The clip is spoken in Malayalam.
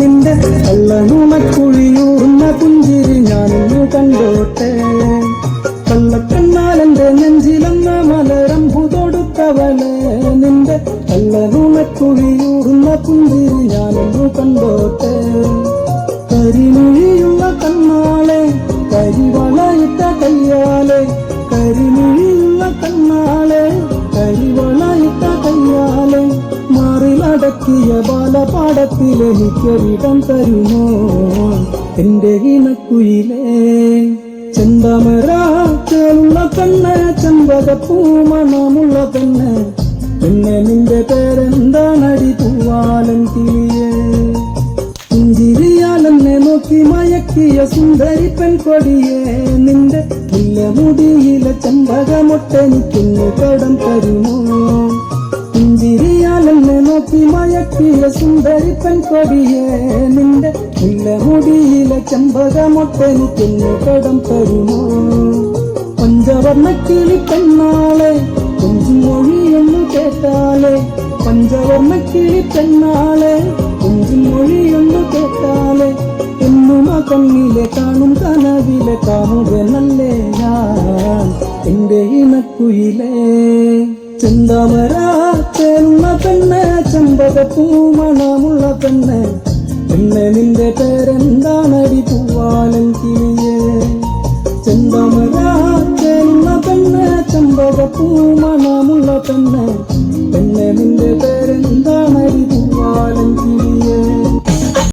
നിന്റെ കള്ളനുണക്കുഴിയൂർന്ന പുഞ്ചിരി ഞാനിന്നു കണ്ടോട്ടെ. കള്ളക്കണ്ണാലെന്റെ നെഞ്ചിലെന്ന മലരമ്പു തൊടുത്തവളെ നിന്റെ കള്ളനുണക്കുഴിയൂർന്ന പുഞ്ചിരി ഞാനിന്നു കണ്ടോട്ടെ. കരിമിഴിയുള്ള കണ്ണാളെ കരിവളയിട്ട കയ്യാലെ കരിമിഴിയുള്ള കണ്ണാളെ കരിവളയിട്ട കയ്യാലെ മാറിലടക്കിയ ബാലപാടത്തിലെനിക്കൊരിടം തരുമോ എന്റെ ഇണക്കുയിലേ. ചെന്തമരാലുള്ള പെണ്ണ് ചെമ്പകപ്പൂമണമുള്ള പെണ്ണ് പിന്നെ നിന്റെ പേരെന്താണടി പൂവാലൻ കിളിയേ. പുഞ്ചിരിയാലെന്നെ നോക്കി മയക്കിയ സുന്ദരി പെൺകൊടിയേ നിന്റെ മുല്ലമുടിയിലെ ചെമ്പകമൊട്ടെനിക്കൊന്ന് കടം തരുമോ. പുഞ്ചിരിയാലെന്നെ നോക്കി മയക്കിയ സുന്ദരി പെൺകൊടിയേ നിന്റെ മുല്ലമുടിയിലെ ചെമ്പകമൊട്ടെനിക്കൊന്ന് കടം തരുമോ. പഞ്ചവർണ്ണക്കിളി പെണ്ണാളെ കൊഞ്ചും മൊഴിയൊന്നു കേട്ടാലേ പഞ്ചവർണ്ണക്കിളി പെണ്ണാളെ കൊഞ്ചും മൊഴിയൊന്നു കേട്ടാലേ എന്നും ആ കണ്ണിലെ കാണും കനവിലെ കാമുകനല്ലേ ഞാൻ എന്റെ ഇണക്കുയിലേ. ചെന്താമരാ ചേർന്ന പെണ്ണ് ചെമ്പകപ്പൂമണമുള്ള പെണ്ണ് പിന്നെ നിന്റെ പേരെന്താണടി പൂവാലൻ കിളി.